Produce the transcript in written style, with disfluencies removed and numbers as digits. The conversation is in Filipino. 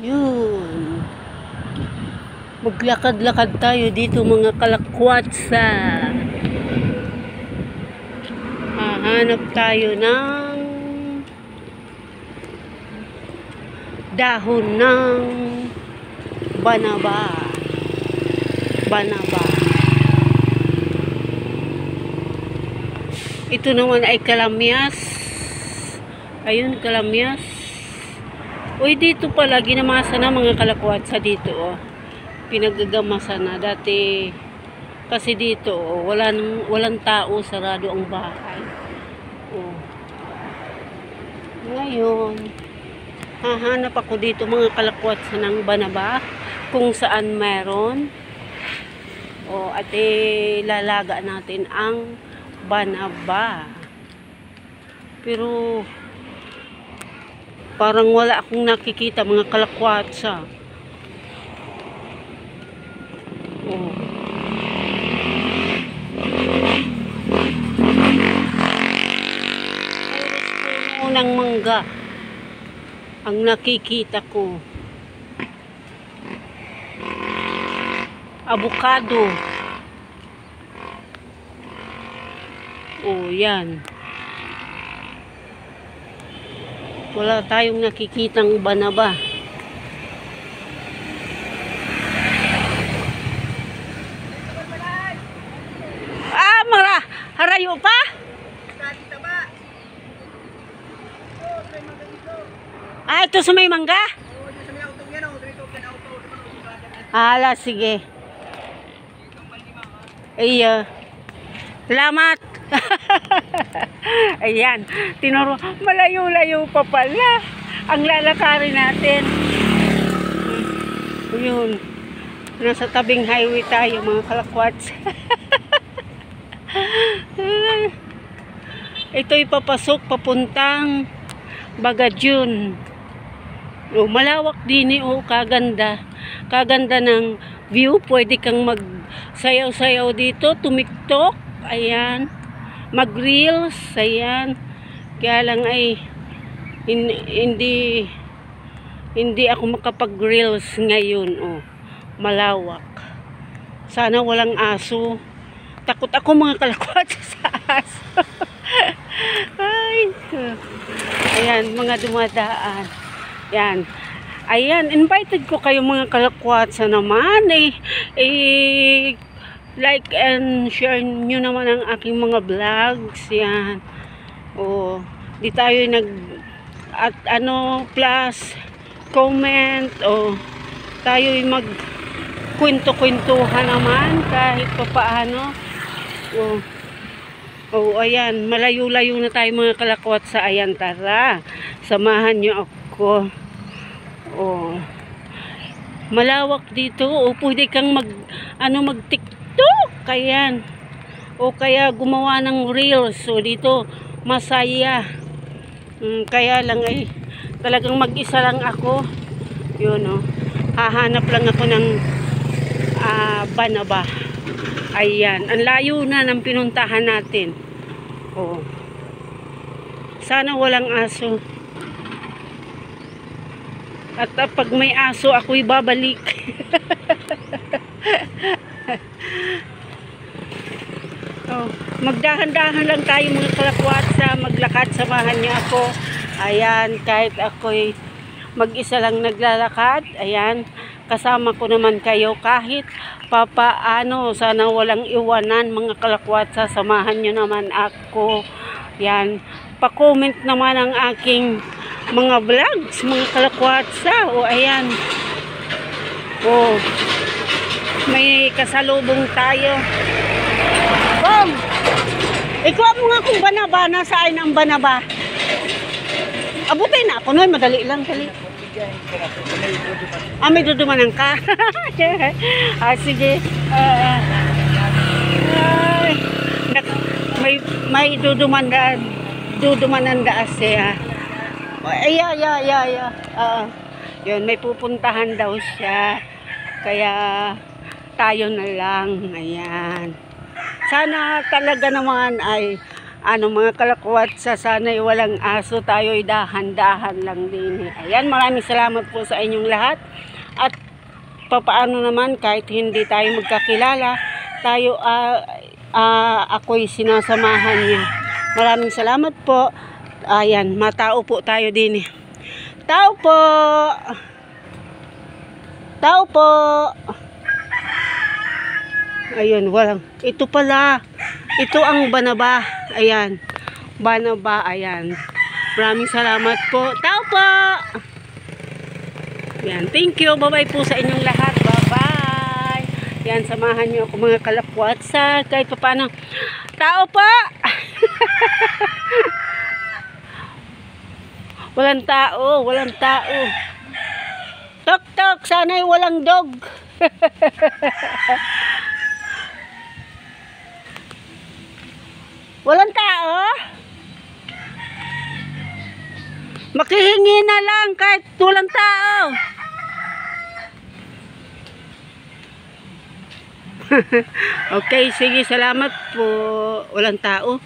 Yun. Maglakad-lakad tayo dito mga kalakwatsa. Hahanap tayo ng dahon ng banaba. Ito naman ay kalamyas. Ayun, kalamyas. Uy, dito pala ginamasa na mga kalakwatsa dito, oh. Pinagagamasa na dati kasi dito, oh, walang tao, sarado ang bahay. Oh. Ngayon, hahanap ako dito mga kalakwatsa ng banaba kung saan meron. Oh, at lalaga natin ang banaba. Pero parang wala akong nakikita mga kalakwatsa. Oh. Puno ng mangga ang nakikita ko. Avocado. Oh, yan. Wala tayong nakikitang banaba. Harayo pa? Ah, ito sa may mangga? Hala, sige. Iya. Salamat. Ayan. Tinuro. Malayo-layo pa pala ang lalakarin natin. Yun. Nasa tabing highway tayo mga kalakwats. Ito'y papasok papuntang Bagadyun. Oh, malawak din oh, kaganda. Kaganda ng view. Pwede kang magsayaw-sayaw dito, tumiktok. Ayan. Mag-reels. Ayan. Kaya lang ay hindi ako makapag-reels ngayon. Oh, malawak. Sana walang aso. Takot ako mga kalakwatsa sa aso. Ay. Ayan, mga dumadaan. Ayan. Ayan, invited ko kayo mga kalakwatsa naman. Like and share nyo naman ang aking mga vlogs. Yan. O, di tayo plus comment. O, tayo'y kwento-kwentuhan naman kahit papaano. Ayan, malayo-layo na tayo mga kalakwatsa. Ayan, tara. Samahan nyo ako. Malawak dito. Pwede kang mag-tiktok. Ayan. Kaya gumawa ng reels. Dito, masaya. Kaya lang ay talagang mag-isa lang ako. Yun, hahanap lang ako ng banaba. Ayan, ang layo na ng pinuntahan natin. Sana walang aso. At pag may aso, ako'y babalik. Magdahan-dahan lang tayo mga kalakwatsa. Maglakad, samahan niyo ako. Ayan, kahit ako'y mag-isa lang naglalakad. Ayan, kasama ko naman kayo kahit papaano. Sana walang iwanan mga kalakwatsa. Samahan nyo naman ako. Yan. Pa-comment naman ang aking mga vlogs mga kalakwatsa. Ayan. May kasalubong tayo. Bom! Ikaw mo nga kung banaba. Nasaan ang banaba? Abutin na ako. Noy, madali lang. Dali. May dudumanan ka. Sige. May dudumanan daas siya. Yun, may pupuntahan daw siya. Kaya tayo na lang. Ayan. Sana talaga naman ay mga kalakwat sa sana'y walang aso, tayo'y dahan-dahan lang din. Ayan, maraming salamat po sa inyong lahat. At papaano naman kahit hindi tayo magkakilala, tayo ako'y sinasamahan niya. Maraming salamat po. Ayan, matao po tayo din. Tao po. Tao po. Ayun, walang. Ito pala. Ito ang banaba. Ayan. Banaba, ayan. Maraming salamat po. Tao po. Ayan, thank you. Bye-bye po sa inyong lahat. Bye-bye. Ayan, samahan niyo ako mga kalakwat sa kahit pa paano. Tao po. Walang tao. Walang tao. Tok-tok. Sana'y walang dog. Walang tao? Makihingi na lang kahit walang tao. Okay, sige, salamat po. Walang tao.